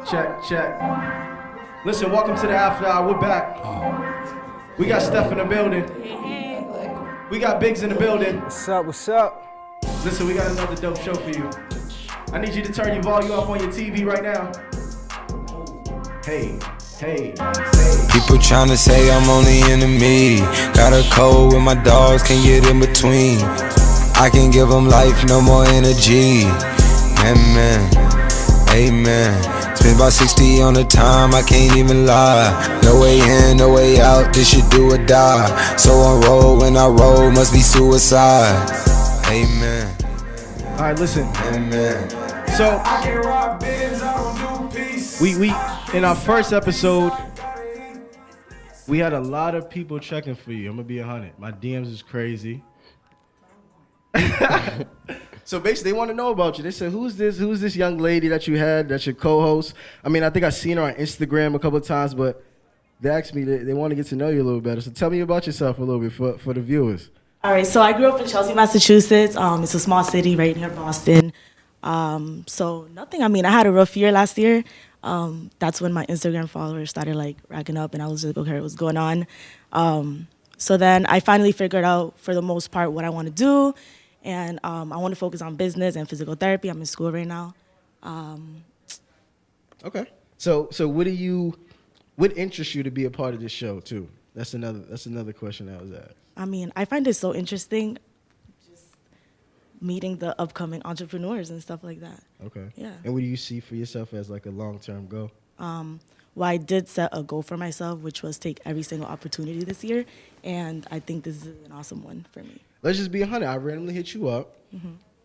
Check. Listen, welcome to the After Hour. We're back. We got Steph in the building. We got Biggs in the building. What's up? What's up? Listen, we got another dope show for you. I need you to turn your volume up on your TV right now. Hey. People tryna say I'm only in the media. Got a code with my dogs, can't get in between. I can give them life, no more energy. Amen. Spent about 60 on the time, I can't even lie. No way in, no way out, this shit do or die. So on road, when I roll, must be suicide. Amen. Alright, listen. Amen. So, we in our first episode, we had a lot of people checking for you. I'm gonna be 100. My DMs is crazy. So basically, they want to know about you. They said, "Who's this young lady that you had? That's your co-host." I mean, I think I've seen her on Instagram a couple of times, but they asked me they want to get to know you a little better. So tell me about yourself a little bit for the viewers. All right, so I grew up in Chelsea, Massachusetts. It's a small city right near Boston. So nothing. I mean, I had a rough year last year. That's when my Instagram followers started like racking up, and I was like, okay, what's going on? So then I finally figured out, for the most part, what I want to do, and I want to focus on business and physical therapy. I'm in school right now. Okay. So what interests you to be a part of this show too? That's another question that was asked. I mean, I find it so interesting, just meeting the upcoming entrepreneurs and stuff like that. Okay. Yeah. And what do you see for yourself as like a long-term goal? Well, I did set a goal for myself, which was take every single opportunity this year, and I think this is an awesome one for me. Let's just be 100. I randomly hit you up,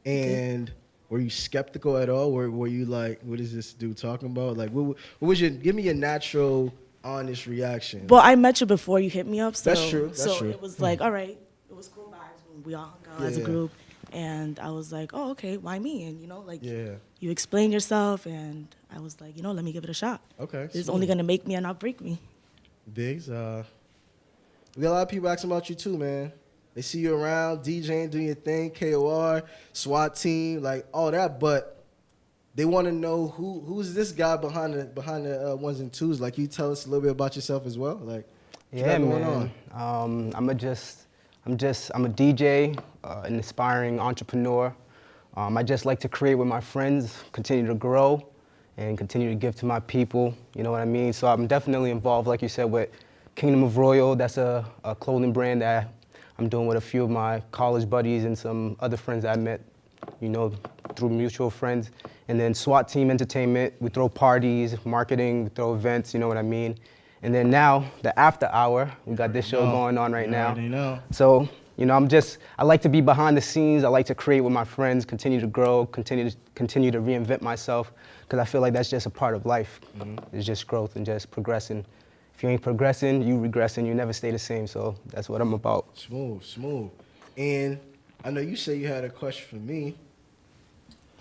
and were you skeptical at all? Were you like, what is this dude talking about? Like, what was your, give me a natural, honest reaction. Well, I met you before you hit me up. So, That's true. So it was like, all right, it was cool vibes when we all hung out as a group. And I was like, oh, okay, why me? And, you explained yourself, and I was like, let me give it a shot. Okay. It's only going to make me and not break me. Biggs, we got a lot of people asking about you too, man. They see you around, DJing, doing your thing, KOR, SWAT team, like all that, but they want to know who's this guy behind the ones and twos. Like, you tell us a little bit about yourself as well. Like, Yeah, man. I'm a DJ, an aspiring entrepreneur. I just like to create with my friends, continue to grow, and continue to give to my people. You know what I mean? So I'm definitely involved, like you said, with Kingdom of Royal. That's a clothing brand that I'm doing with a few of my college buddies and some other friends that I met, through mutual friends. And then SWAT Team Entertainment, we throw parties, marketing, we throw events, you know what I mean? And then now, the After Hour, we got this show going on right now. already know. So, I like to be behind the scenes. I like to create with my friends, continue to grow, continue to reinvent myself, because I feel like that's just a part of life. It's just growth and just progressing. If you ain't progressing, you regressing, you never stay the same. So that's what I'm about. Smooth. And I know you say you had a question for me.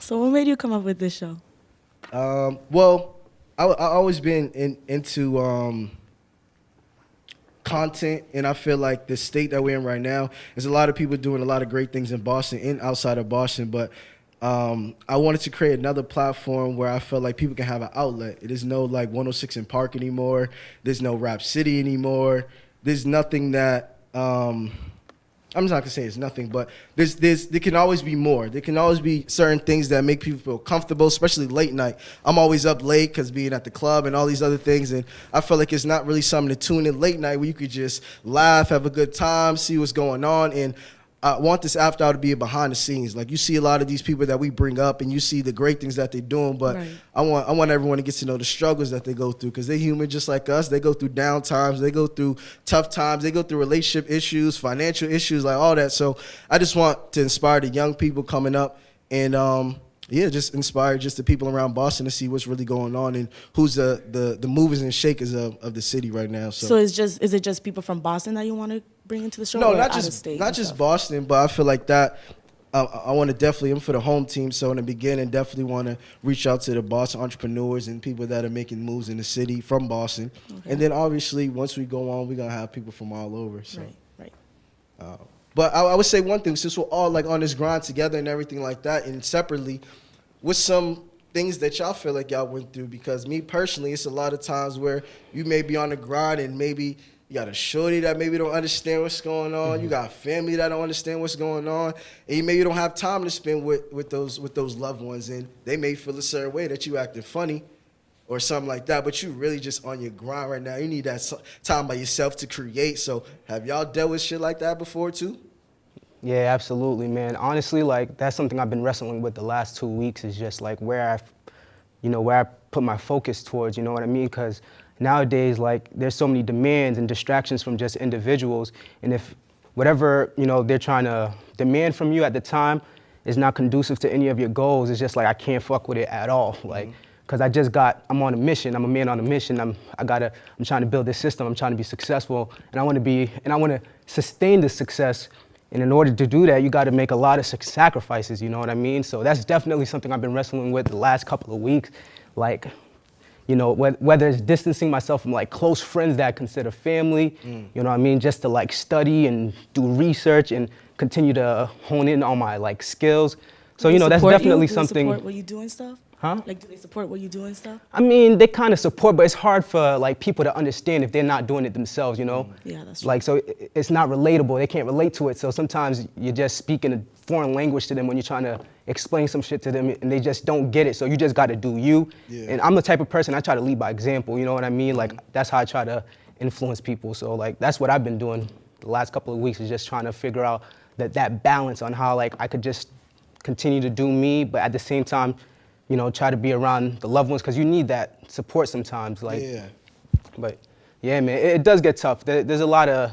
So what made you come up with this show? Well, I always been into content, and I feel like the state that we're in right now, there's a lot of people doing a lot of great things in Boston and outside of Boston, but I wanted to create another platform where I felt like people can have an outlet. There's no like 106 in Park anymore. There's no Rap City anymore. There's nothing that I'm not gonna say it's nothing, but there can always be more. There can always be certain things that make people feel comfortable, especially late night. I'm always up late because being at the club and all these other things, and I feel like it's not really something to tune in late night where you could just laugh, have a good time, see what's going on. And I want this after hour to be behind the scenes. Like, you see a lot of these people that we bring up, and you see the great things that they're doing, but right. I want everyone to get to know the struggles that they go through, because they're human just like us. They go through down times, they go through tough times, they go through relationship issues, financial issues, like all that. So I just want to inspire the young people coming up, and just inspire just the people around Boston to see what's really going on and who's the movers and shakers of the city right now. So is it just people from Boston that you want to bring into the show? No, or not just just Boston, but I feel like that I want to definitely, I'm for the home team, so in the beginning, definitely want to reach out to the Boston entrepreneurs and people that are making moves in the city from Boston. Okay. And then obviously, once we go on, we're going to have people from all over. So. Right. But I would say one thing, since we're all like on this grind together and everything like that, and separately, what's some things that y'all feel like y'all went through, because me personally, it's a lot of times where you may be on the grind and maybe you got a shorty that maybe don't understand what's going on. You got family that don't understand what's going on, and you maybe don't have time to spend with those loved ones, and they may feel a certain way that you acting funny or something like that, but you really just on your grind right now. You need that time by yourself to create. So have y'all dealt with shit like that before too? Yeah, absolutely, man. Honestly, like, that's something I've been wrestling with the last 2 weeks, is just like where I put my focus towards, you know what I mean? Because nowadays, like, there's so many demands and distractions from just individuals, and if whatever, they're trying to demand from you at the time is not conducive to any of your goals, it's just like, I can't fuck with it at all. Like, because I'm on a mission. I'm a man on a mission. I'm trying to build this system. I'm trying to be successful, and I want to sustain this success. And in order to do that, you got to make a lot of sacrifices, you know what I mean? So that's definitely something I've been wrestling with the last couple of weeks. Like, whether it's distancing myself from like close friends that I consider family, you know what I mean? Just to like study and do research and continue to hone in on my like skills. So, that's definitely something. Do they support what you do and stuff? Huh? Like, do they support what you do and stuff? I mean, they kind of support, but it's hard for like people to understand if they're not doing it themselves, Yeah, that's true. Like, so it's not relatable. They can't relate to it. So sometimes you're just speaking a foreign language to them when you're trying to explain some shit to them, and they just don't get it. So you just got to do you. Yeah. And I'm the type of person, I try to lead by example. You know what I mean? Like, that's how I try to influence people. So like, that's what I've been doing the last couple of weeks, is just trying to figure out that balance on how like I could just continue to do me, but at the same time, try to be around the loved ones, because you need that support sometimes. Like, Yeah. But yeah, man, it does get tough. There's a lot of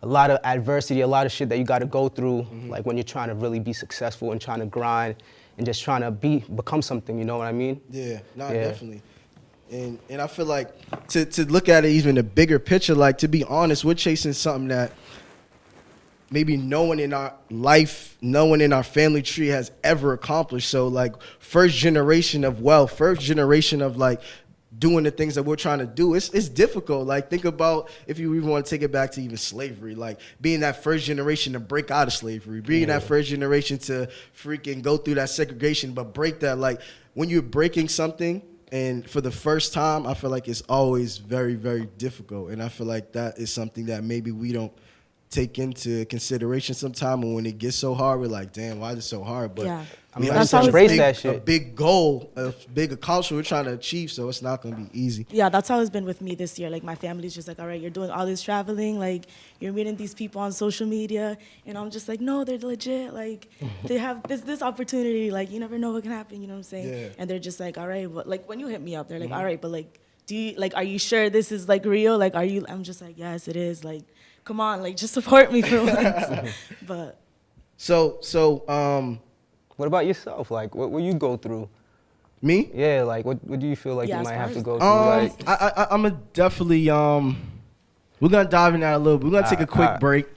adversity, a lot of shit that you got to go through, like when you're trying to really be successful and trying to grind and just trying to become something. You know what I mean? Yeah, definitely. And I feel like to look at it even a bigger picture, like, to be honest, we're chasing something that maybe no one in our life, no one in our family tree has ever accomplished. So like, first generation of wealth, first generation of like doing the things that we're trying to do, it's difficult. Like, think about if you even want to take it back to even slavery, like being that first generation to break out of slavery, being that first generation to freaking go through that segregation, but break that. Like, when you're breaking something and for the first time, I feel like it's always very, very difficult. And I feel like that is something that maybe we don't take into consideration sometime, and when it gets so hard, we're like, damn, why is it so hard? But yeah. I mean, that's embrace that shit. A big goal, a big accomplishment we're trying to achieve, so it's not going to be easy. Yeah, that's how it's been with me this year. Like, my family's just like, all right, you're doing all this traveling, like, you're meeting these people on social media, and I'm just like, no, they're legit. Like, they have this opportunity. Like, you never know what can happen, you know what I'm saying? Yeah. And they're just like, all right, but like, when you hit me up, they're like, all right, but like, are you sure this is like real? Like, I'm just like, yes, it is. Like, come on, like, just support me for once. But what about yourself? Like, what will you go through? Me? Yeah, like, what do you feel like you might have to go through? Like, I'm gonna definitely we're gonna dive in that a little bit. We're gonna take a quick break.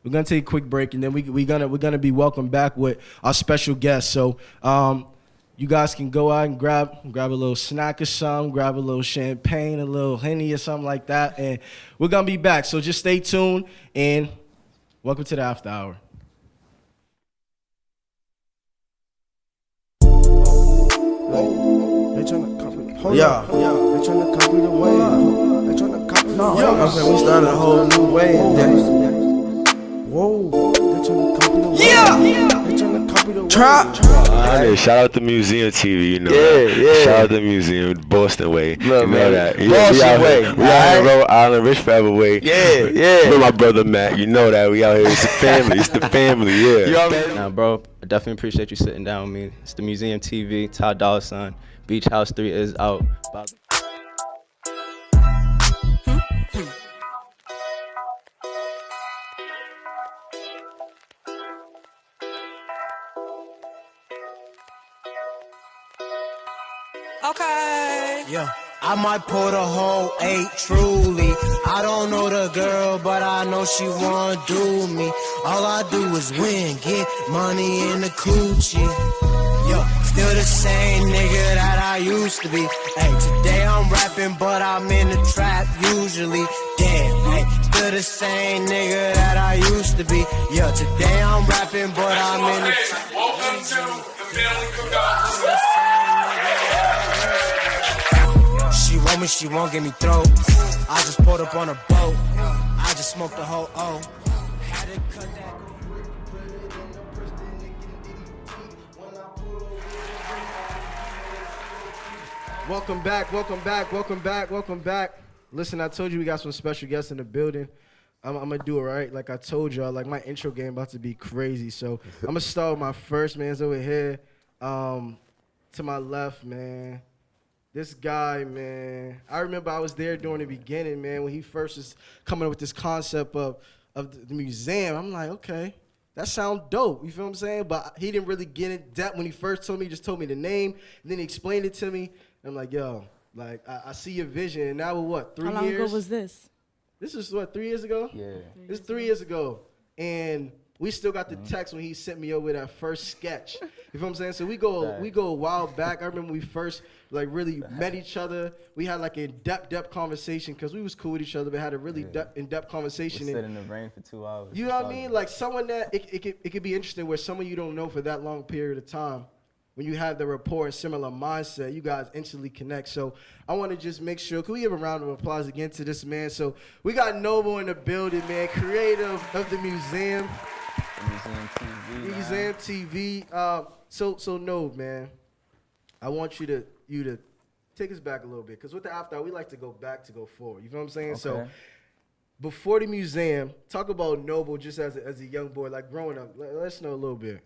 We're gonna take a quick break, and then we're gonna be welcome back with our special guest. So you guys can go out and grab a little snack or something, grab a little champagne, a little Henny or something like that, and we're gonna be back. So just stay tuned, and welcome to the After Hour. They tryna copy. Hold up. They tryna copy the way. They tryna copy. I'm saying we started a whole new way. Whoa. They tryna copy the way. They tryna copy the way. Trap. Shout out to MuseumTV, you know. Yeah. Shout out to Museum, Boston way. Look, you know man. that. Boston way. We out here, Rhode Island, Rich Forever way. Yeah. With my brother Matt, you know that. We out here. It's the family. It's the family. Yeah. Nah, bro, I definitely appreciate you sitting down with me. It's the MuseumTV. Ty Dolla $ign. Beach House 3 is out. Okay. Yeah. I might pour the whole 8 truly. I don't know the girl, but I know she wanna do me. All I do is win, get money in the coochie. Yo, still the same nigga that I used to be. Hey, today I'm rapping, but I'm in the trap usually. Damn, hey, still the same nigga that I used to be. Yo, today I'm rapping, but I'm in the trap. Welcome to the Family Cookout. me she won't give me throat. I just pulled up on a boat. I just smoked the whole O. Had to cut that. Welcome back, welcome back, welcome back, welcome back. Listen, I told you we got some special guests in the building. I'm gonna do it right. Like I told y'all, like my intro game about to be crazy. So I'm gonna start with my first man's over here. To my left, man. This guy, man. I remember I was there during the beginning, man, when he first was coming up with this concept of the museum. I'm like, okay, that sounds dope. You feel what I'm saying? But he didn't really get in depth when he first told me. He just told me the name, and then he explained it to me. I'm like, yo, like I see your vision. And now we're what, 3 years? How long ago was this? This was what, 3 years ago? Yeah. It's 3 years ago. And we still got the text when he sent me over that first sketch. You feel what I'm saying? So we go a while back. I remember when we first like really met each other. We had like a depth conversation because we was cool with each other, but had a really in-depth conversation. We sit in the rain for 2 hours. You know what I mean? Like someone that it could be interesting where someone you don't know for that long period of time. When you have the rapport and similar mindset, you guys instantly connect. So I want to just make sure, can we give a round of applause again to this man? So we got Noble in the building, man, creative of the museum. Museum TV. So Noble, man, I want you to take us back a little bit. Because with the after hour, we like to go back to go forward. You feel what I'm saying? Okay. So before the museum, talk about Noble just as a young boy, like growing up. Let us know a little bit.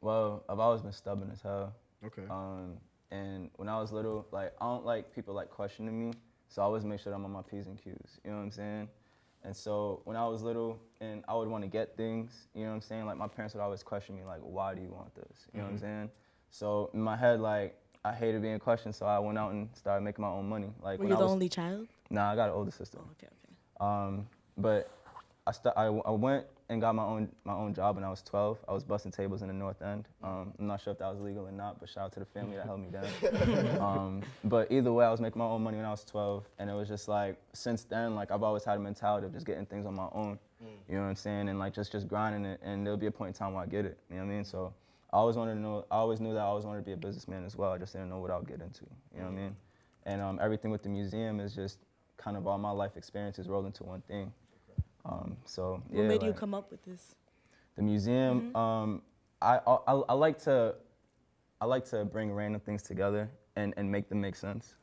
Well, I've always been stubborn as hell. Okay. And when I was little, like I don't like people like questioning me, so I always make sure that I'm on my P's and Q's. You know what I'm saying? And so when I was little and I would want to get things, you know what I'm saying? Like my parents would always question me, like, why do you want this? You know what I'm saying? So in my head, like I hated being questioned, so I went out and started making my own money. Like Were you the only child? Nah, I got an older sister. Oh, okay. But I went and got my own job when I was 12. I was busting tables in the North End. I'm not sure if that was legal or not, but shout out to the family that held me down. But either way, I was making my own money when I was 12, and it was just like, since then, like I've always had a mentality of just getting things on my own. You know what I'm saying? And like just grinding it, and there'll be a point in time where I get it. You know what I mean? So I always wanted to know. I always knew that I always wanted to be a businessman as well. I just didn't know what I would get into. You know what I mean? And everything with the museum is just kind of all my life experiences rolled into one thing. So yeah. What made you come up with this? The museum. I like to bring random things together and make them make sense.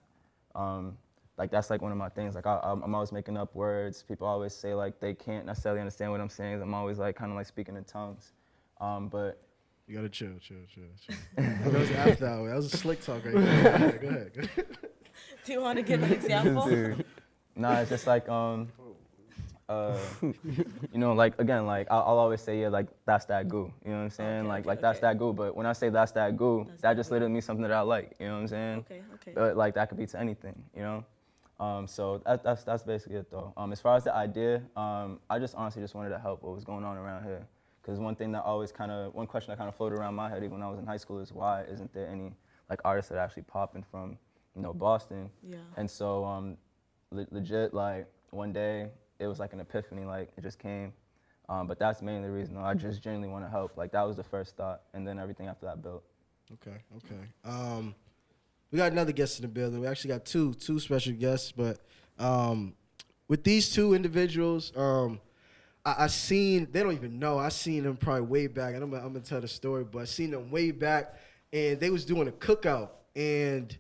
Like that's like one of my things. Like I'm always making up words. People always say like they can't necessarily understand what I'm saying. I'm always like kind of like speaking in tongues. But you gotta chill. That was after hour. That was a slick talk right there. Go ahead. Do you want to give an example? Nah, it's just like you know, like again, like I'll always say, yeah, like that's that goo. You know what I'm saying? Like that's that goo. But when I say that's that goo, that just literally means something that I like. You know what I'm saying? Okay. But like that could be to anything. You know. So that's basically it though. As far as the idea, I just honestly just wanted to help what was going on around here. Because one question that kind of floated around my head even when I was in high school is why isn't there any like artists that are actually popping from, you know, Boston? Yeah. And so legit like one day it was like an epiphany, like it just came. But that's mainly the reason. I just genuinely want to help. Like that was the first thought, and then everything after that built. Okay. We got another guest in the building. We actually got two special guests, but with these two individuals, I seen, they don't even know, I seen them probably way back, and I'm gonna tell the story, but I seen them way back, and they was doing a cookout, and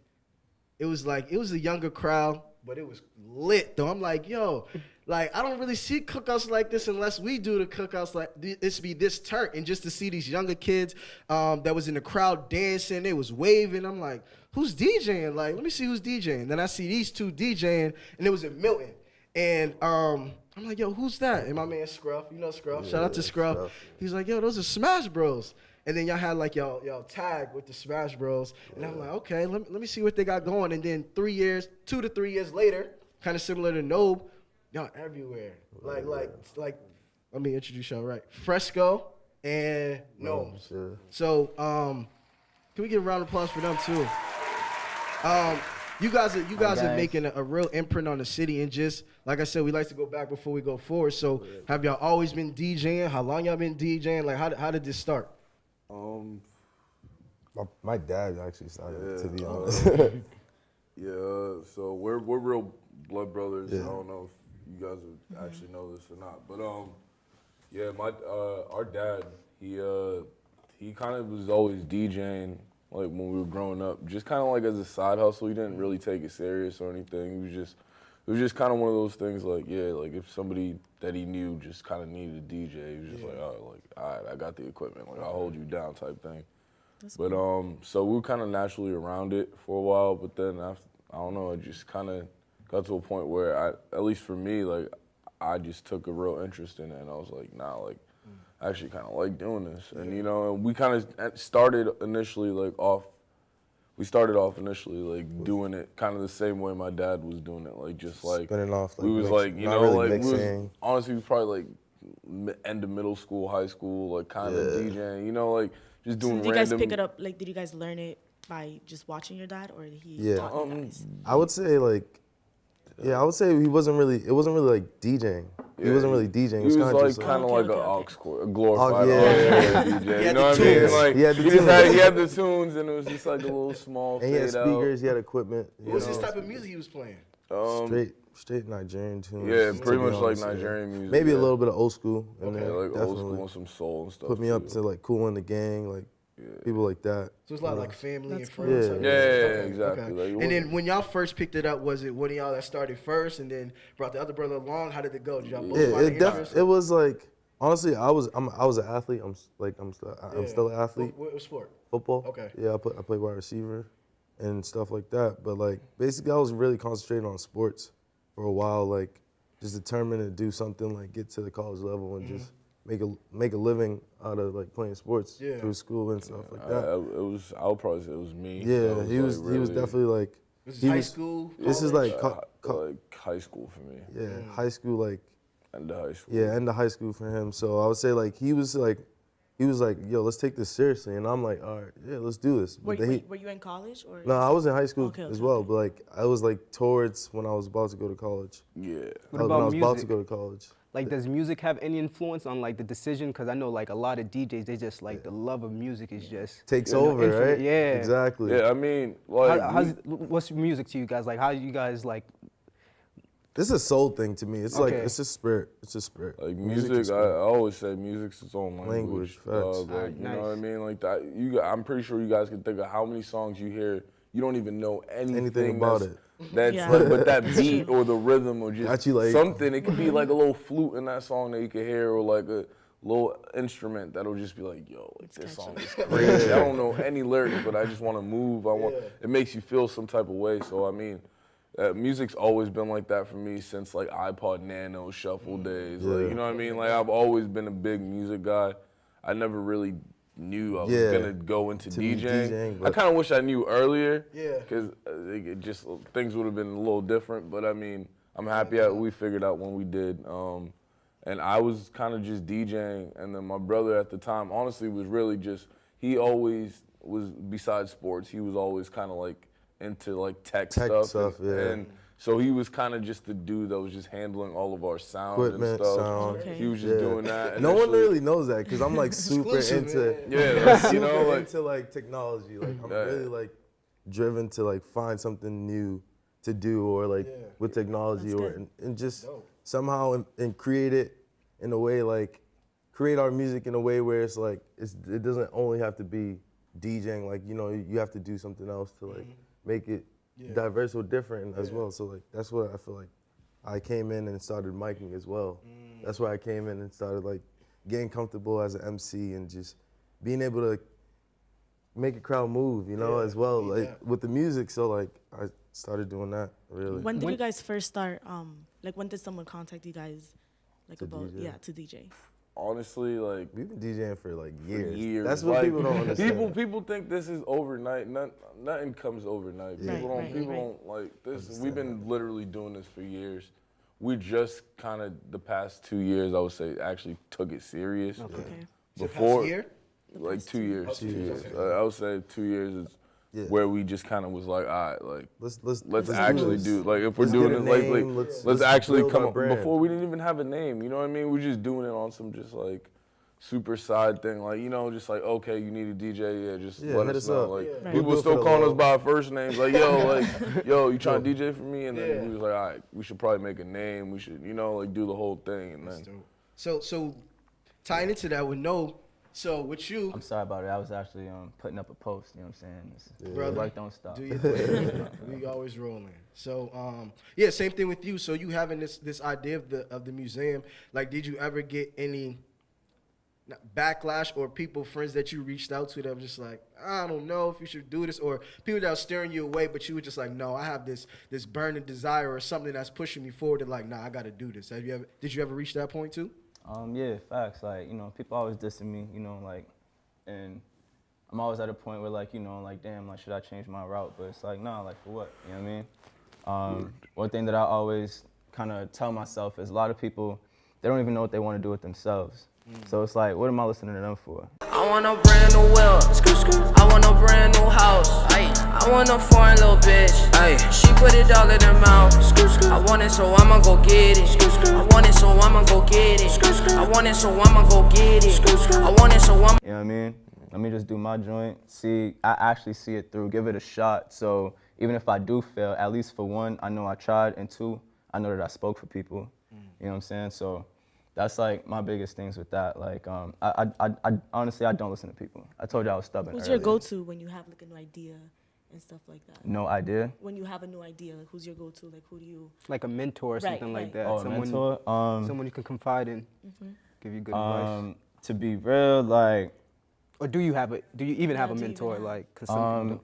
it was a younger crowd, but it was lit though. I'm like, yo, like I don't really see cookouts like this unless we do the cookouts like this be this turnt. And just to see these younger kids that was in the crowd dancing, they was waving. I'm like, who's DJing? Like, let me see who's DJing. Then I see these two DJing, and it was in Milton. And I'm like, yo, who's that? And my man Scruff, you know Scruff. Shout out to Scruff. He's like, yo, those are Smash Bros. And then y'all had like y'all tag with the Smash Bros. And I'm like, okay, let me see what they got going. And then 2 to 3 years later, kind of similar to Nobe, y'all everywhere. Like, let me introduce y'all right. Fresco and Nomz. Yeah. So, can we get a round of applause for them too? You guys are making a real imprint on the city, and just like I said, we like to go back before we go forward. So, have y'all always been DJing? How long y'all been DJing? Like, how did this start? My dad actually started, to be honest. Yeah, so we're real blood brothers. Yeah. I don't know if you guys would actually know this or not, but yeah, our dad, he kind of was always DJing like when we were growing up, just kind of like as a side hustle. He didn't really take it serious or anything. It was just kind of one of those things like, yeah, like if somebody that he knew just kind of needed a DJ, he was just like, oh, like, all right, I got the equipment, like I'll hold you down type thing. But so we were kind of naturally around it for a while, but then after, I don't know, it just kind of got to a point where at least for me, like I just took a real interest in it, and I was like, nah, like I actually kind of like doing this, and you know, and we kind of started initially like doing it kind of the same way my dad was doing it, like just like spinning off, like we was like, you know, really like mixing. Honestly, we was probably like end of middle school, high school, like kind of DJing, you know, like just doing so did random. you guys pick it up? Like, did you guys learn it by just watching your dad, or did he taught you guys? I would say like, I would say it wasn't really like DJing. He wasn't really DJing. He was like kind of like an aux cord, a glorified DJ. You know what I mean? Like he had the tunes, and it was just like a little small. And he had speakers. He had equipment. What was his type of music he was playing? Straight Nigerian tunes. Yeah, pretty much like Nigerian music. Maybe a little bit of old school. Okay, like old school and some soul and stuff. Put me up to like Kool and the Gang, like people like that. So it's a lot of like family and friends. Yeah, exactly. Okay. Like, and then when y'all first picked it up, was it one of y'all that started first and then brought the other brother along? How did it go? Did y'all both find interest? It was like, honestly, I was an athlete. I'm still an athlete. What sport? Football. Okay. Yeah, I play wide receiver and stuff like that. But like basically, I was really concentrating on sports for a while, like just determined to do something, like get to the college level and just make a living out of like playing sports through school and stuff like that. I would probably say it was me. Yeah, he was definitely like. This is high school. College? This is like like high school for me. Yeah, high school like. End of high school. Yeah, end of high school for him. So I would say like he was like, yo, let's take this seriously, and I'm like, all right, yeah, let's do this. Were you in college or? No, I was in high school as well, but like I was like towards when I was about to go to college. Yeah. What about when I was music? about to go to college. Like, does music have any influence on like the decision? Because I know like a lot of DJs, they just like the love of music is just takes over, right? Yeah. Exactly. Yeah, I mean, like, what's music to you guys? Like, how do you guys like? This is a soul thing to me. It's like it's a spirit. It's a spirit. Like music, I always say music's its own language. Facts. Like, you know what I mean? Like that. I'm pretty sure you guys can think of how many songs you hear. You don't even know anything about it. That's like, but that beat or the rhythm or just like, something. It could be like a little flute in that song that you can hear, or like a little instrument that'll just be like, yo, like this song is crazy. I don't know any lyrics, but I just want to move. It makes you feel some type of way. So I mean. Music's always been like that for me since like iPod Nano, Shuffle days. Like, you know what I mean? Like I've always been a big music guy. I never really knew I was gonna go into DJing. I kind of wish I knew earlier. Yeah. Because it just things would have been a little different. But I mean, I'm happy we figured out when we did. And I was kind of just DJing, and then my brother at the time, honestly, was really just he always was besides sports. He was always kind of like. Into like tech stuff, and so he was kind of just the dude that was just handling all of our sound equipment, and stuff. sound. Okay. He was just doing that. No one really knows that because I'm like super into into like technology. Like I'm really like driven to like find something new to do or like with technology and just somehow and create it in a way like create our music in a way where it's like it doesn't only have to be DJing. Like you have to do something else to like. Make it diverse or different as well. So like that's what I feel like I came in and started miking as well. That's why I came in and started like getting comfortable as an MC and just being able to make a crowd move, as well, like with the music. So like I started doing that really. When did you guys first start? Like when did someone contact you guys, like to DJ? Honestly, like we've been DJing for like years. Years. That's what people don't understand. People think this is overnight. Nothing comes overnight. People don't like this. We've been literally doing this for years. We just kind of the past 2 years, I would say, actually took it serious. Okay. Before, the past year? Like 2 years. 2 years. I would say 2 years is. Where we just kind of was like, all right, like let's actually do like if we're doing it like let's actually come up before we didn't even have a name, you know what I mean? We're just doing it on some just like super side thing, like, you know, just like, okay, you need a DJ, yeah, just let hit us us know. up. Like, Right. people still calling us by our first names, like, yo, you trying to DJ for me? And then we was like, all right, we should probably make a name. We should, you know, like do the whole thing. And then, so tying into that with so with you, I'm sorry about it. I was actually putting up a post. You know what I'm saying? Brother, work don't stop. do your thing. We always rolling. So yeah, same thing with you. So you having this idea of the museum, like, did you ever get any backlash or friends that you reached out to that were just like, I don't know if you should do this, or people that were steering you away, but you were just like, no, I have this burning desire or something that's pushing me forward, and like, nah, I got to do this. Did you ever reach that point too? Yeah, facts. Like, you know, people always dissing me, you know, like, and I'm always at a point where, like, you know, like, damn, like, should I change my route? But it's like, nah, like, for what? You know what I mean? One thing that I always kind of tell myself is a lot of people, they don't even know what they want to do with themselves. So it's like, what am I listening to them for? I want a brand new wheel. I want a brand new house. I want a foreign little bitch. She put it all in her mouth. I want it, so I'ma go get it. I want it, so I'ma go get it. I want it, so I'ma go get it. I want it, so I'ma. You know what I mean? Let me just do my joint. I actually see it through, give it a shot. So even if I do fail, at least for one, I know I tried, and two, I know that I spoke for people. You know what I'm saying? So that's like my biggest things with that. Like, I honestly, I don't listen to people. I told you I was stubborn. Who's your go-to when you have like a new idea and stuff like that? No idea? When you have a new idea, like, who's your go-to? Like, who do you? Like a mentor or something like that. Oh, a mentor? Someone you can confide in, give you good advice. To be real, like. Or do you even have a mentor? Like, 'cause some people don't.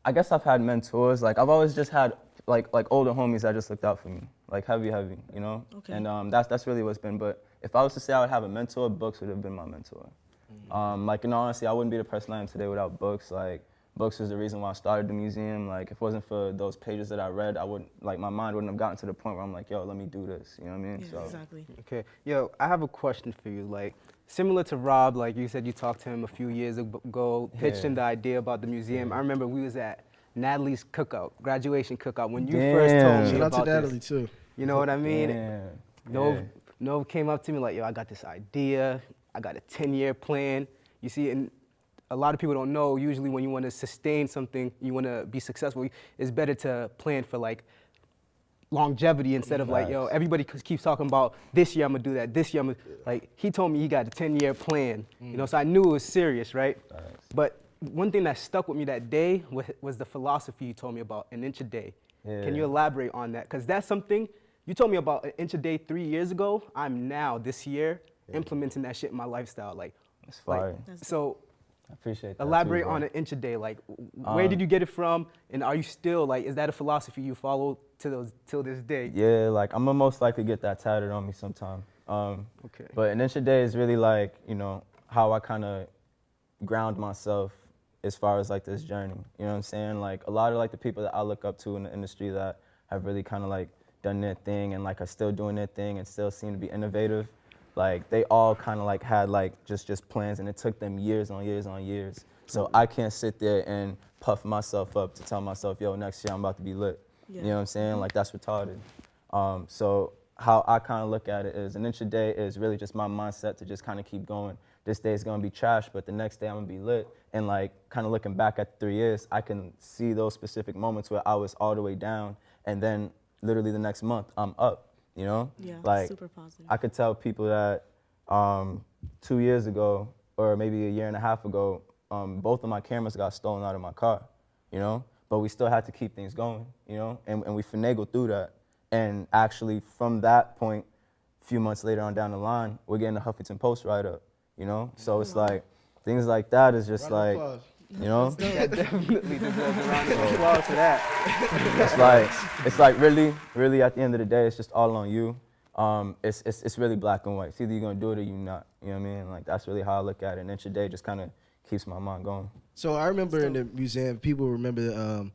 I guess I've had mentors. Like, I've always just had like older homies that just looked out for me, like heavy, you know. Okay. And that's really what's been. But if I was to say I would have a mentor, books would have been my mentor. Like, in all honesty, I wouldn't be the person I am today without books. Like, books is the reason why I started the museum. Like, if it wasn't for those pages that I read, my mind wouldn't have gotten to the point where I'm like, yo, let me do this. You know what I mean? Yeah, so. exactly. Okay, yo, I have a question for you. Like, similar to Rob, like you said, you talked to him a few years ago, pitched him the idea about the museum. I remember we was at Natalie's cookout, graduation cookout, when you first told me Shout out about to Natalie this. too. You know what I mean? Yeah. Nov came up to me like, yo, I got this idea. I got a 10-year plan. You see, and a lot of people don't know, usually when you want to sustain something, you want to be successful, it's better to plan for like longevity instead of like, yo, everybody keeps talking about this year I'm gonna do that, this year I'm gonna, like, he told me he got a 10-year plan, you know, so I knew it was serious, right? But one thing that stuck with me that day was the philosophy you told me about, an inch a day. Yeah. Can you elaborate on that? Because that's something, you told me about an inch a day 3 years ago. I'm now, this year, implementing that shit in my lifestyle. Like, That's fire. So I appreciate that. elaborate too, on an inch a day. Like, where did you get it from? And are you still, like, is that a philosophy you follow till this day? Yeah, like, I'm gonna most likely get that tatted on me sometime. Okay. But an inch a day is really like, you know, how I kind of ground myself as far as like this journey. You know what I'm saying? Like, a lot of like the people that I look up to in the industry that have really kind of like done their thing and like are still doing their thing and still seem to be innovative, like they all kind of like had like just plans, and it took them years on years on years. So I can't sit there and puff myself up to tell myself, yo, next year I'm about to be lit. Yeah. You know what I'm saying? Like, that's retarded. So how I kind of look at it is an inch a day is really just my mindset to just kind of keep going. This day is gonna be trash, but the next day I'm gonna be lit. And like, kind of looking back at 3 years, I can see those specific moments where I was all the way down, and then literally the next month I'm up, you know? Yeah, like, super positive. I could tell people that 2 years ago, or maybe a year and a half ago, both of my cameras got stolen out of my car, you know? But we still had to keep things going, you know? And we finagled through that. And actually, from that point, a few months later on down the line, we're getting the Huffington Post write-up, you know? So it's like, things like that is just like, you know? That definitely deserves a round of applause for that. It's like really at the end of the day, it's just all on you. It's really black and white. It's either you're gonna do it or you're not. You know what I mean? Like, that's really how I look at it. An inch a day just kind of keeps my mind going. So I remember in the museum, people remember.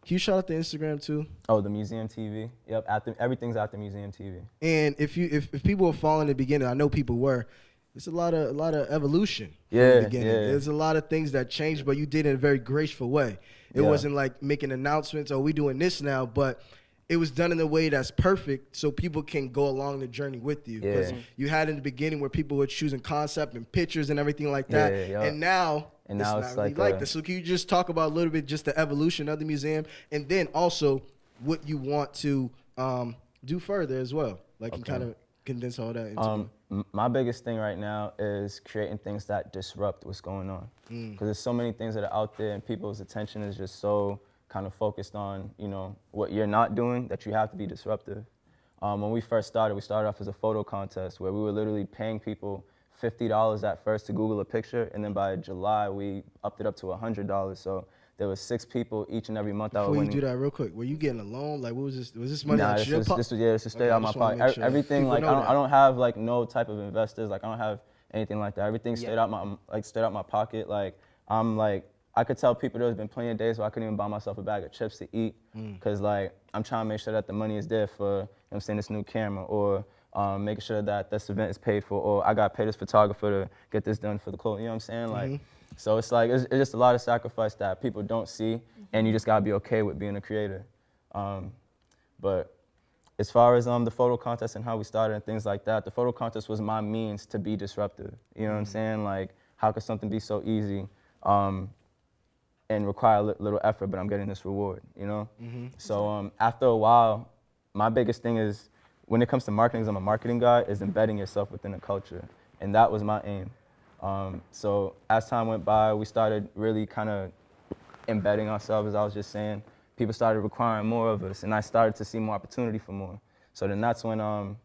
Can you shout out the Instagram too? Oh, TheMuseumTv. Yep, everything's at TheMuseumTv. And if people were following in the beginning, I know people were. It's a lot of evolution. Yeah, from the beginning. yeah. There's a lot of things that changed, but you did it in a very graceful way. It wasn't like making announcements, oh, we doing this now, but it was done in a way that's perfect so people can go along the journey with you. Because you had in the beginning where people were choosing concept and pictures and everything like that. And now it's not really like this. So can you just talk about a little bit just the evolution of the museum and then also what you want to do further as well? Like you kind of condense all that into my biggest thing right now is creating things that disrupt what's going on. Because there's so many things that are out there and people's attention is just so kind of focused on, you know, what you're not doing that you have to be disruptive. When we first started, we started off as a photo contest where we were literally paying people $50 at first to Google a picture, and then by July, we upped it up to $100. So there was 6 people each and every month that were winning. Before you do that real quick, were you getting a loan? Like, what was this? Was this money out your pocket? This was straight out my pocket. Everything, like, I don't have, like, no type of investors. Like, I don't have anything like that. Everything straight out my pocket. Like, I could tell people there's been plenty of days where I couldn't even buy myself a bag of chips to eat because, like, I'm trying to make sure that the money is there for, you know what I'm saying, this new camera, or making sure that this event is paid for, or I got to pay this photographer to get this done for the clothes, you know what I'm saying? Like, so it's like, it's just a lot of sacrifice that people don't see, and you just got to be okay with being a creator. But as far as the photo contest and how we started and things like that, the photo contest was my means to be disruptive, you know what I'm saying? Like, how could something be so easy and require little effort, but I'm getting this reward, you know? So after a while, my biggest thing is, when it comes to marketing, 'cause I'm a marketing guy, is embedding yourself within a culture. And that was my aim. So as time went by, we started really kind of embedding ourselves, as I was just saying. People started requiring more of us, and I started to see more opportunity for more. So then that's when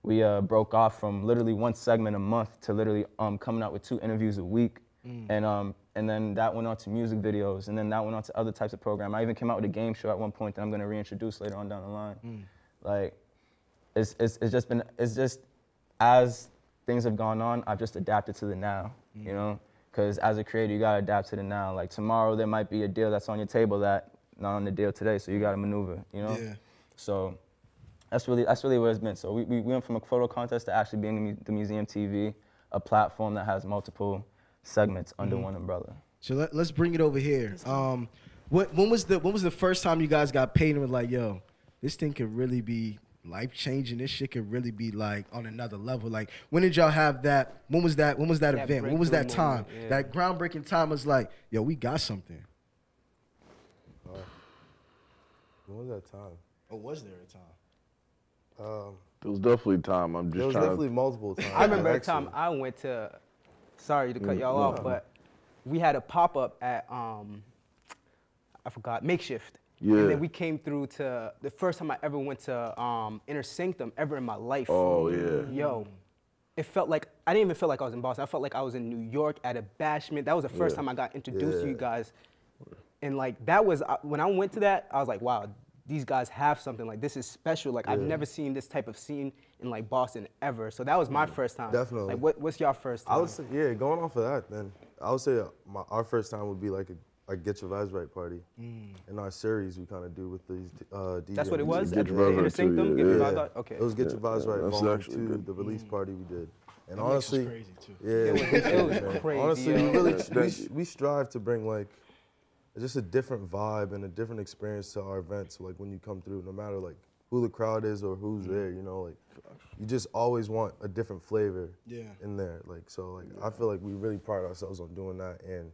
we broke off from literally 1 segment a month to literally coming out with 2 interviews a week. And then that went on to music videos, and then that went on to other types of programs. I even came out with a game show at one point that I'm gonna reintroduce later on down the line. Like, it's just as things have gone on, I've just adapted to the now, you know? Because as a creator, you gotta adapt to the now. Like, tomorrow there might be a deal that's on your table that not on the deal today, so you gotta maneuver, you know? So that's really what it's been. So we went from a photo contest to actually being the Museum TV, a platform that has multiple segments under one umbrella. So let's bring it over here. When was the first time you guys got paid and was like, yo, this thing could really be life-changing, this shit could really be like on another level? Like, when did y'all have that? When was that event? When was that time? Yeah. That groundbreaking time was like, yo, we got something. When was that time? Or was there a time? There was definitely time. I'm just There was trying definitely multiple times. I remember a time I went to, sorry to cut y'all off, but we had a pop-up at, I forgot, Makeshift. Yeah. And then we came through to, the first time I ever went to Inner Sanctum ever in my life. Oh, yeah. Yo, it felt like, I didn't even feel like I was in Boston. I felt like I was in New York at a bashment. That was the first time I got introduced to you guys. And like, that was, when I went to that, I was like, wow, these guys have something. Like, this is special. Like, I've never seen this type of scene in like Boston ever. So that was my first time. Definitely. Like, what's your first time? I would say, going off of that, then I would say our first time would be like a Get Your Vibes Right party. In our series we kind of do with these DJs. That's what it was? Get Your Vibes Right too, Get Your Yeah. Vibes Right? Okay. It was Get Your Vibes Right That's Volume actually 2, good. the release party we did. And That honestly, mix was crazy too. It was crazy. Honestly, yo. we strive to bring like just a different vibe and a different experience to our events. Like, when you come through, no matter like who the crowd is or who's there, you know, like you just always want a different flavor in there. Like, so like I feel like we really pride ourselves on doing that and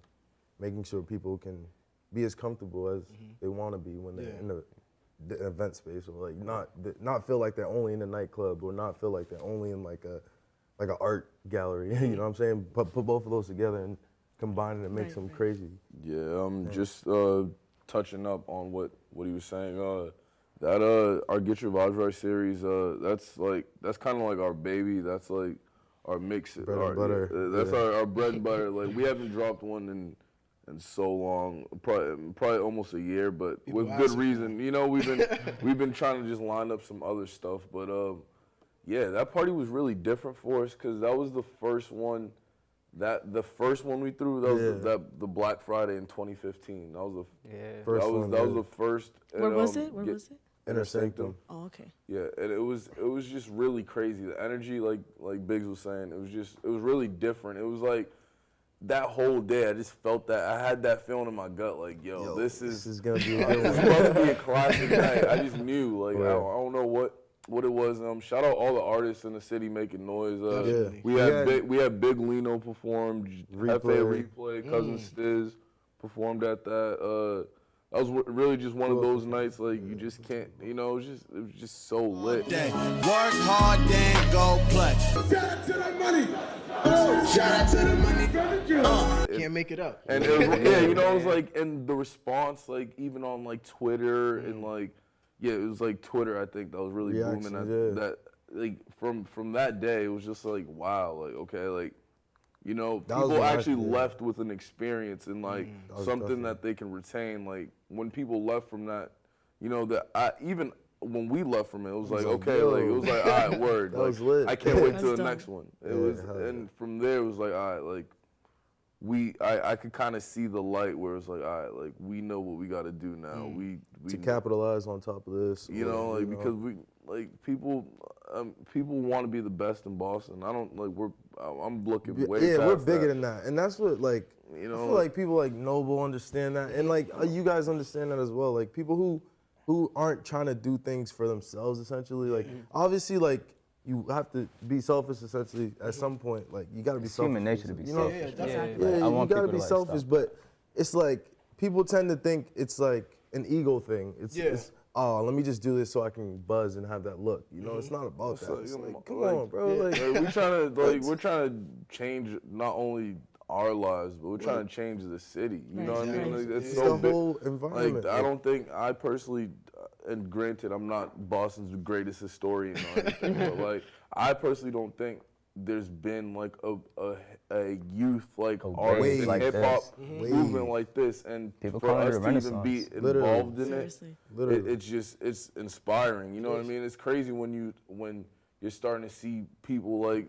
making sure people can be as comfortable as they want to be when they're in the event space, or like not feel like they're only in a nightclub, or not feel like they're only in like an art gallery. You know what I'm saying? Put both of those together and combine it and make something crazy. Yeah, just touching up on what he was saying. That our Get Your Vibes Right series, that's kind of like our baby. That's like our mix. Bread and butter. That's our bread and butter. Like, we haven't dropped one in so long, probably almost a year, but People with good reason. You know, we've been trying to just line up some other stuff, but yeah, that party was really different for us because that was the first one. The first one we threw, that was the Black Friday in 2015. That was the First that one, was the first. Where was it? Where was it? Inner Sanctum. Oh, okay. Yeah, and it was just really crazy. The energy, like Biggs was saying, it was really different. It was like that whole day, I just felt that I had that feeling in my gut, like, yo this is gonna be a good this one. is about to be a classic night. I just knew, like, I don't know what it was. Shout out all the artists in the city making noise. We had Big Lino perform, Replay, Cousin Stiz performed at that. That was really just one of those nights, like, you just can't, you know, it was just so lit. Work hard, then go play. Shout out to that money. Shout out to the money. Can't make it up. And it was like, and the response, like, even on like Twitter and like, it was like Twitter, I think, that was really booming. That like from that day, it was just like, wow, like, okay, like, you know, people actually left with an experience and like something that they can retain. Like when people left from that, you know, even when we left from it, it was like, okay, like it was like, all right, word. That was lit. I can't wait till the next one. It was, and from there it was like, all right, like I could kind of see the light where it's like, all right, like we know what we got to do now. We to capitalize on top of this. You know, like because we like people want to be the best in Boston. I don't like I'm looking way past we're bigger than that, and that's what like you know. I feel like people like Noble understand that, and like you guys understand that as well. Like people who aren't trying to do things for themselves, essentially. Like obviously, like you have to be selfish, essentially. At some point, like you got to be selfish. Human nature to be selfish. You got to be selfish, but it's like people tend to think it's like an ego thing. It's oh, let me just do this so I can buzz and have that look. You know, it's not about that. It's like, come on, bro. Like, we're trying to change not only our lives, but we're trying to change the city. You know what I mean? Like, it's so the big. whole environment. Like, I don't think I personally, and granted, I'm not Boston's greatest historian or anything, but like, I personally don't think there's been like a youth like artist and hip hop movement like this, and people for us to even be involved in it, it's inspiring. You know what I mean? It's crazy when you're starting to see people like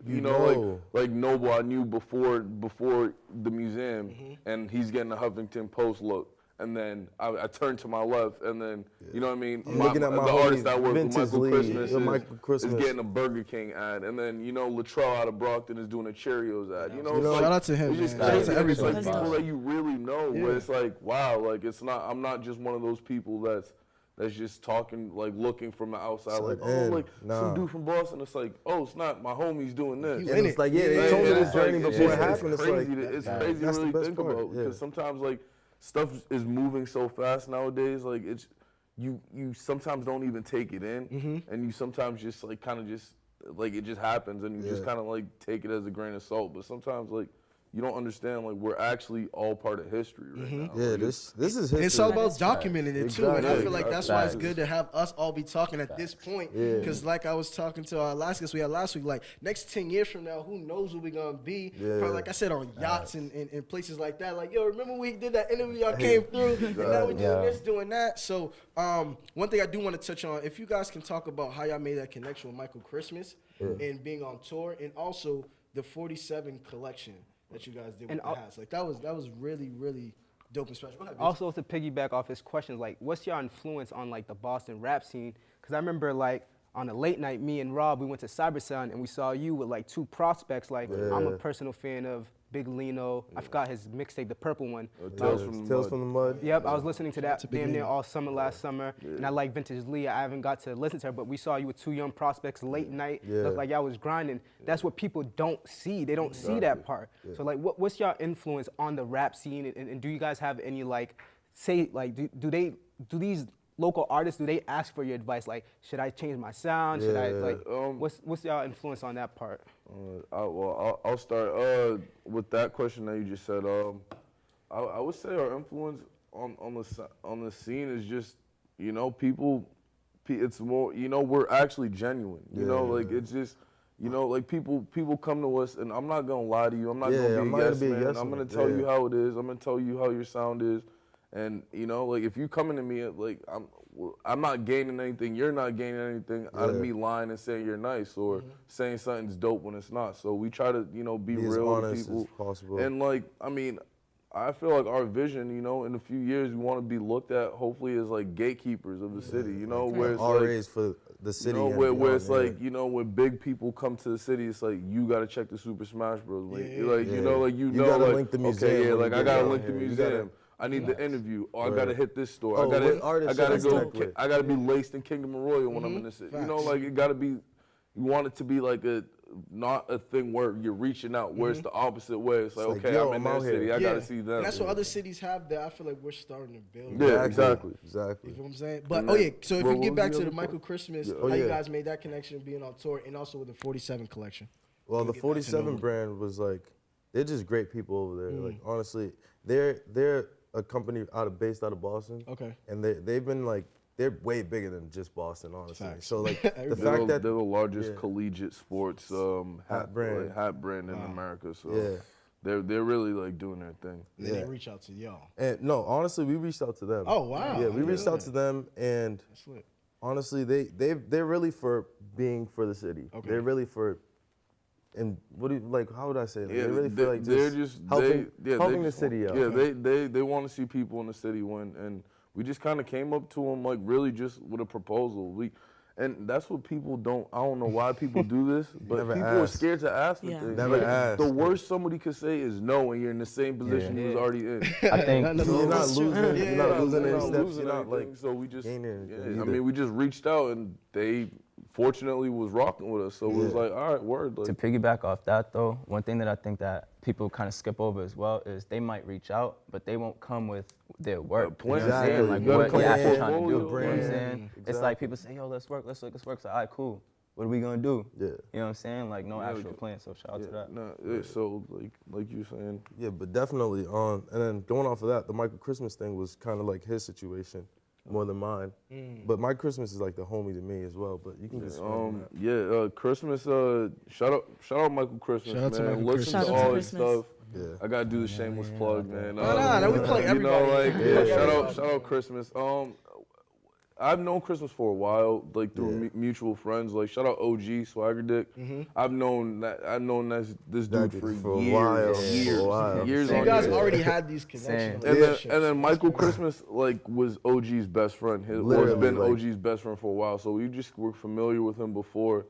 like Noble I knew before the museum, and he's getting a Huffington Post look. And then I turned to my left, and then, you know what I mean? Looking at my the artist that worked with Michael Christmas is getting a Burger King ad. And then, you know, Latrell out of Brockton is doing a Cheerios ad. You know, shout out to him, it's just man. Shout out to crazy. everybody. It's like people that you really know, where it's like, wow, like I'm not just one of those people that's just talking, like looking from the outside, like, some dude from Boston. It's like, oh, it's not my homie's doing this. And it's like, they told me this journey before it happened. It's crazy to really think about, because sometimes, like, stuff is moving so fast nowadays. Like it's you sometimes don't even take it in, and you sometimes just like kind of just like it just happens, and you just kind of like take it as a grain of salt. But sometimes like you don't understand, like we're actually all part of history right now. Yeah, like, this is history. It's all about documenting it too, and I Exactly. feel like that's why it's good to have us all be talking at this point. Because like I was talking to our last guest we had last week, like next 10 years from now, who knows where we're gonna be? Probably, like I said, on yachts and places like that. Like, yo, remember we did that interview? Y'all came through, and now we're doing this, doing that. So one thing I do want to touch on, if you guys can talk about how y'all made that connection with Michael Christmas and being on tour, and also the 47 collection that you guys did with the hats. Like that was really, really dope and special. Go ahead, also, to piggyback off his questions, like what's your influence on like the Boston rap scene? Because I remember like on a late night, me and Rob, we went to Cybersound and we saw you with like two prospects. Like I'm a personal fan of Big Lino. I forgot his mixtape, the purple one. Tales from the Mud. Yep, I was listening to that damn near all summer last summer, and I like Vintage Lee. I haven't got to listen to her, but we saw you with two young prospects late night. Looked like y'all was grinding. That's what people don't see. They don't see that part. So like, what's your influence on the rap scene, and do you guys have any like, say like, do these local artists, do they ask for your advice? Like, should I change my sound? Should I like, what's your influence on that part? I'll start with that question that you just said. I would say our influence on the scene is just, you know, people. It's more, you know, we're actually genuine. You know, like it's just, you know, like people come to us, and I'm not gonna lie to you. I'm not gonna be a yes man. I'm gonna tell you how it is. I'm gonna tell you how your sound is. And you know, like if you coming to me, like I'm not gaining anything. You're not gaining anything out of me lying and saying you're nice or saying something's dope when it's not. So we try to, you know, be real with people. As possible. And like, I mean, I feel like our vision, you know, in a few years we want to be looked at hopefully as like gatekeepers of the city. You know, where it's RAs for the city. You know, and where beyond, it's like, you know, when big people come to the city, it's like, you got to check the SuperSmashBroz link. You know, like, you know, gotta like, link the museum okay, yeah, when like, you I get got to down link the here. You museum. I need the interview. Or I got to hit this store. Oh, I got what artist to should I connect go. with? I got to be laced in Kingdom of Royal when I'm in the city. You know, like, it got to be, you want it to be like not a thing where you're reaching out, where it's the opposite way. It's like, okay, yo, I'm in their out here. city. I got to see them. And that's what other cities have that I feel like we're starting to build. Yeah, exactly. You know what I'm saying? But, So if we get back to the other Michael part? Christmas, how you guys made that connection being on tour and also with the 47 collection? Well, the 47 brand was like, they're just great people over there. Like, honestly, they're a company based out of Boston. Okay. And they've been like, they're way bigger than just Boston, honestly. Facts. So like the They're fact that they're the largest collegiate sports hat brand, like, hat brand in America. So yeah. they're really like doing their thing. And then they reach out to y'all. And no, honestly, we reached out to them. Oh, wow. Yeah, we reached out to them, and honestly, they're really for being for the city. Okay. They're really for, and what do you like? How would I say? Like, Yeah, they're really for like they're just just helping the city out. Yeah, they want to see people in the city win, and we just kind of came up to them like really just with a proposal. And that's what people don't. I don't know why people do this, but Never people are ask. scared to ask for things. Never Like, ask. The worst somebody could say is no, when you're in the same position you was already in. I think You're not losing. You're not losing any steps. losing You're not like anything, so we just. gaining anything I either. mean, we just reached out, and they fortunately was rocking with us. So it was like, all right, word. Like, to piggyback off that though, one thing that I think that people kind of skip over as well is they might reach out, but they won't come with their work. You know what I'm saying? Like what you're actually trying to do. You know what I'm saying? It's like people say, yo, let's work. So, all right, cool. What are we gonna do? Yeah. You know what I'm saying? Like no actual plan. So shout out to that. No, so like you saying. Yeah, but definitely and then going off of that, the Michael Christmas thing was kind of like his situation more than mine. But Mike Christmas is like the homie to me as well. But you can just Christmas. Shout out Michael Christmas, Shout out to man. Michael Listen Christmas. to Shout out to all his Christmas. stuff. Yeah. I gotta do the shameless plug, man. No, we plug You know, everybody. like shout out Christmas. I've known Christmas for a while, like through mutual friends. Like shout out OG Swagger Dick. I've known this dude for a while. Years. So you on guys years. already had these connections. And then Michael Christmas was OG's best friend. He's been OG's best friend for a while, so we just were familiar with him before.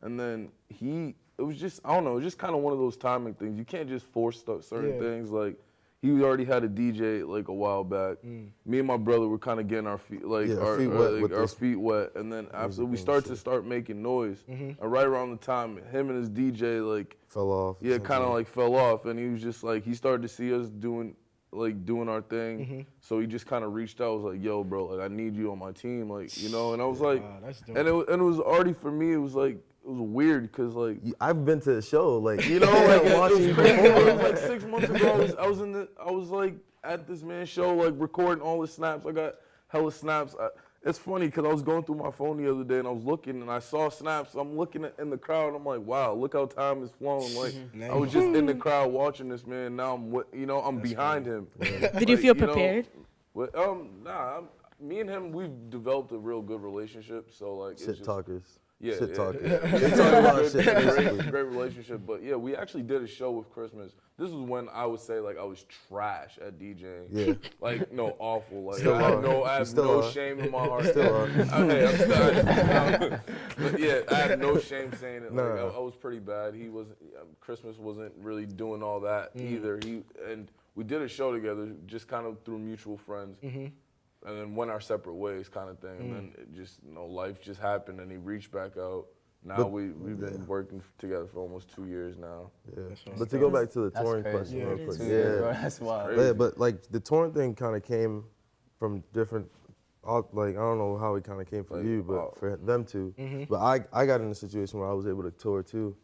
And then it was just, I don't know, it was just kind of one of those timing things. You can't just force certain things. Like he already had a DJ like a while back. Me and my brother were kind of getting our feet our feet wet, and then after we start making noise, and right around the time him and his DJ like fell off. Yeah, kind of like fell off, and he was just like he started to see us doing our thing, so he just kind of reached out. Was like, "Yo, bro, like I need you on my team, like you know." And I was like, that's dope. and it was already for me. It was like. It was weird because like I've been to the show, like you know, like watching. It was like 6 months ago. I was like at this man's show, like recording all his snaps. I got hella snaps. It's funny because I was going through my phone the other day and I was looking and I saw snaps. I'm looking in the crowd. I'm like, wow, look how time has flown. Like I was just in the crowd watching this man. Now I'm behind him. Did you feel prepared? Me and him, we've developed a real good relationship. So like shit talkers. Yeah, shit talking. They talk about shit. Great relationship, but yeah, we actually did a show with Christmas. This was when I would say like I was trash at DJing. Yeah, like no, awful. Like still I have no shame in my heart. Still but yeah, I have no shame saying it. Like I was pretty bad. Christmas wasn't really doing all that either. And we did a show together, just kind of through mutual friends. And then went our separate ways kind of thing. And then it just, life just happened and he reached back out. Now we've been working together for almost 2 years now. Yeah. But to go back to the touring question real quick. Yeah, that's wild. Yeah, but like the touring thing kind of came from different, like I don't know how it kind of came from you, but for them too. But I got in a situation where I was able to tour too.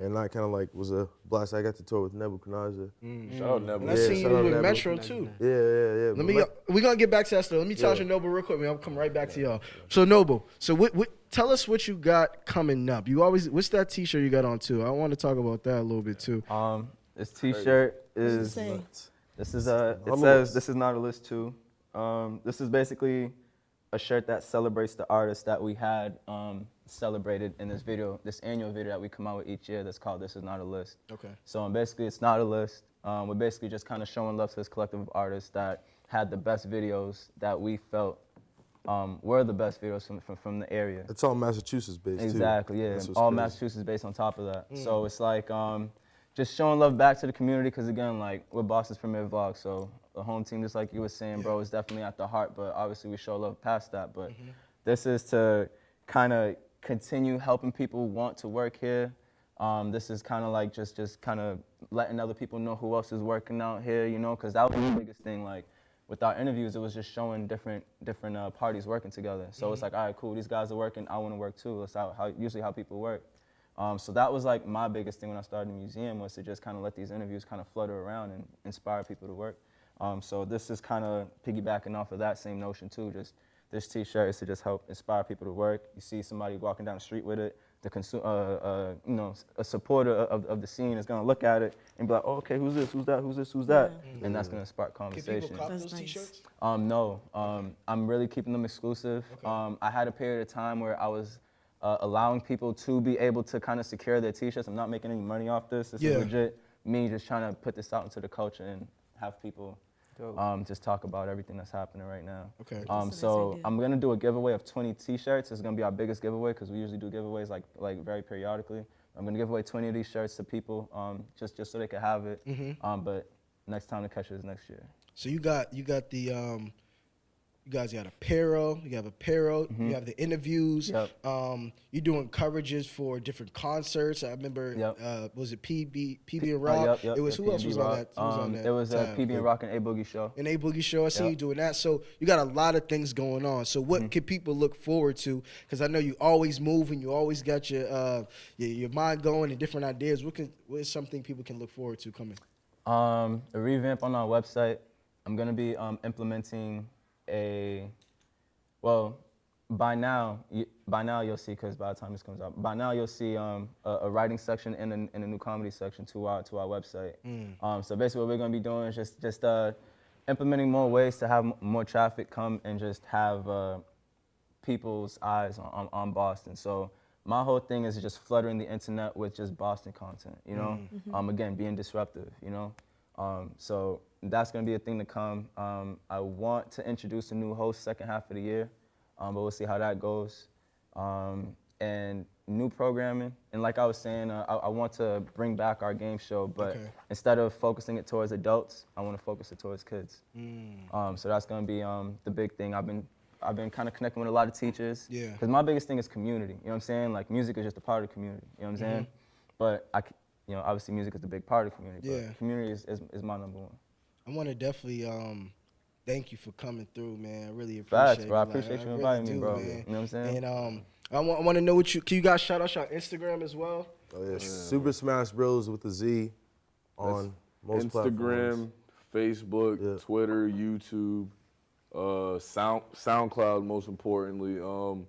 And that kind of like was a blast. I got to tour with Nebuchadnezzar. Shout out Nebu. And I seen you with Metro too. Yeah. We're gonna get back to that story. Let me touch on Noble real quick, man. I'll come right back to y'all. So Noble, tell us what you got coming up. What's that T-shirt you got on too? I want to talk about that a little bit too. This T-shirt is this is not a list too. This is basically a shirt that celebrates the artists that we had celebrated in this video, this annual video that we come out with each year that's called This Is Not a List. Okay. So basically it's not a list. We're basically just kind of showing love to this collective of artists that had the best videos that we felt were the best videos from the area. It's all Massachusetts based too. Exactly, yeah. All crazy. Massachusetts based on top of that. So it's like just showing love back to the community, because again, like, we're Boston's premier vlog, so the home team, just like you were saying, bro, is definitely at the heart, but obviously we show love past that. But this is to kind of continue helping people want to work here. This is kind of like just kind of letting other people know who else is working out here, you know, because that was the biggest thing. Like, with our interviews, it was just showing different parties working together. So it's like, all right, cool, these guys are working, I want to work too. That's usually how people work. So that was like my biggest thing when I started the museum, was to just kind of let these interviews kind of flutter around and inspire people to work. So this is kind of piggybacking off of that same notion too. Just this T-shirt is to just help inspire people to work. You see somebody walking down the street with it, you know, a supporter of the scene is gonna look at it and be like, oh, okay, who's this, who's that, who's this, who's that, and that's gonna spark conversation. Can people cop those T-shirts? No, I'm really keeping them exclusive. Okay. I had a period of time where I was allowing people to be able to kind of secure their T-shirts. I'm not making any money off this. This is legit me just trying to put this out into the culture and have people just talk about everything that's happening right now. Okay. So I'm gonna do a giveaway of 20 T-shirts. It's gonna be our biggest giveaway, because we usually do giveaways like very periodically. I'm gonna give away 20 of these shirts to people, just so they can have it. But next time to catch it is next year. So you got the you guys got apparel, you have apparel, you have the interviews. You're doing coverages for different concerts. I remember, was it PB and Rock? It was, who else was on that? It was PB and Rock and A Boogie Show. An A Boogie Show, I see you doing that. So you got a lot of things going on. So what can people look forward to? Because I know you always move and you always got your mind going and different ideas. What is something people can look forward to coming? A revamp on our website. I'm gonna be implementing by now you'll see, because by the time this comes out, by now you'll see a writing section and a new comedy section to our website. So basically what we're gonna be doing is just implementing more ways to have more traffic come and just have people's eyes on Boston. So my whole thing is just fluttering the internet with just Boston content, you know? Again, being disruptive, you know? So that's gonna be a thing to come. I want to introduce a new host second half of the year, but we'll see how that goes. And new programming, and like I was saying, I want to bring back our game show, but instead of focusing it towards adults, I want to focus it towards kids. So that's gonna be the big thing. I've been kind of connecting with a lot of teachers, because my biggest thing is community. You know what I'm saying? Like, music is just a part of the community. You know what I'm saying? But you know, obviously music is the big part of the community. But community is my number one. I want to definitely thank you for coming through, man. I really appreciate it. Facts, bro. I appreciate you inviting me, bro. Man. You know what I'm saying? And I want to know can you guys shout out your Instagram as well? Oh yeah, SuperSmashBroz with a Z on most Instagram, platforms. Facebook, Twitter, YouTube, SoundCloud, most importantly. And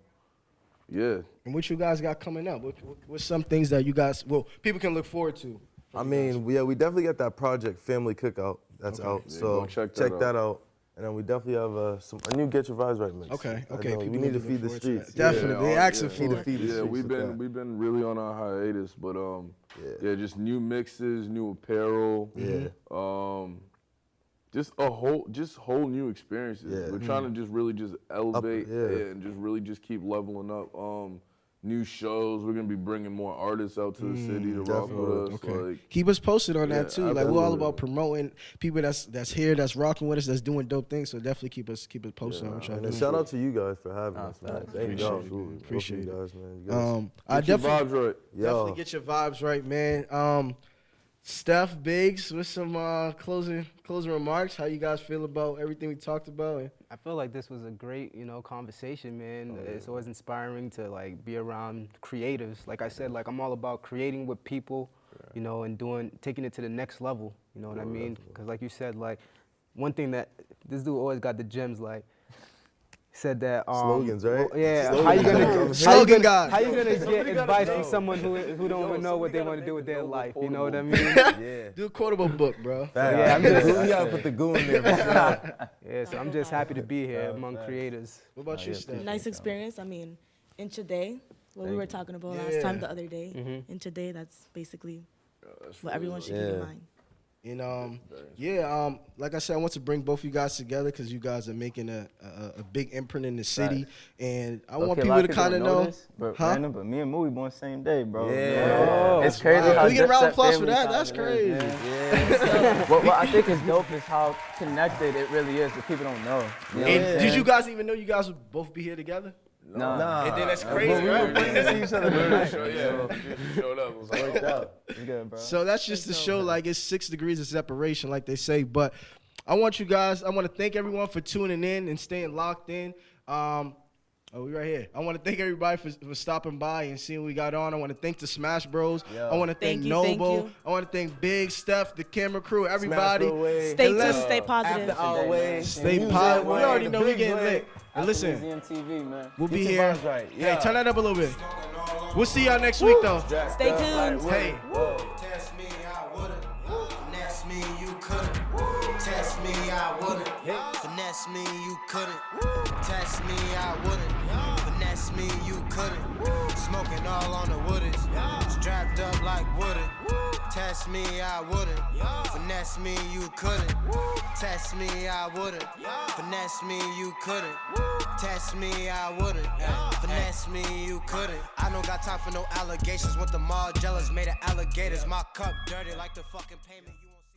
what you guys got coming up? What's some things that you guys, people can look forward to? I mean, we definitely got that project, Family Cookout, that's out. So check that out. And then we definitely have a new Get Your Vibes Right mix. Okay. We need to feed the streets. Definitely, accent feed the streets. Yeah, we've been really on our hiatus, but just new mixes, new apparel. Just whole new experiences. We're trying to just really just elevate and just really just keep leveling up. New shows. We're gonna be bringing more artists out to the city to rock with us. Like, keep us posted on that too. Like, we're all about promoting people that's here, that's rocking with us, that's doing dope things. So definitely keep us posted on what y'all and doing. shout out to you guys for having us. Thank you. Appreciate you guys, man. Get your vibes right. Definitely get your vibes right, man. Steph, Biggs, with some closing remarks. How you guys feel about everything we talked about? I feel like this was a great, conversation, man. It's always inspiring to like be around creatives. Like I said, like I'm all about creating with people, and taking it to the next level. You know what I mean? Because like you said, like one thing that this dude always got the gems, like. Said that slogans, right? How you gonna get advice from know. someone who don't even know what they want to do with their life? You know what I mean? Do a quotable book, bro. I'm just, we gotta put the goo in there. So I'm just happy to be here among creators. What about you, Steph? Nice experience. I mean, Inch a day. what we were talking about last time the other day. And today, that's basically what everyone should keep in mind. And like I said, I want to bring both you guys together because you guys are making a big imprint in the city, and I want people to kind of know. But me and Moo, we born same day, bro. Yeah, it's crazy. Wow. How Can we get a round of that applause for family that? time That's it crazy. is, yeah. What I think is dope is how connected it really is, but people don't know. You know And did you guys even know you guys would both be here together? Nah. And then that's crazy, right? We didn't see each other tonight. Showed up. It was Worked out. Good, bro. So that's just to show like it's 6 degrees of separation, like they say. But I want to thank everyone for tuning in and staying locked in. We right here. I want to thank everybody for stopping by and seeing what we got on. I want to thank the SuperSmashBroz. I want to thank Noble. I want to thank Big, Steph, the camera crew, everybody. Stay tuned, stay positive. After our way. Stay positive. We already know we getting lit. And listen, TheMuseumTv, man. We'll be here. Right. Hey, turn that up a little bit. We'll see y'all next week, though. Stay tuned. Hey. Test me, I wouldn't. Finesse me, you couldn't. Test me, I wouldn't. Finesse me, you couldn't. Test me, I wouldn't. Finesse me, you couldn't. Smoking all on the woodage. Strapped up like wooden. Test me, I wouldn't. Finesse me, you couldn't. Test me, I wouldn't. Finesse me, you couldn't. Test me, I wouldn't. Finesse me, you couldn't. I don't got time for no allegations. Want the mall jealous, made of alligators. My cup dirty like the fucking payment. You won't see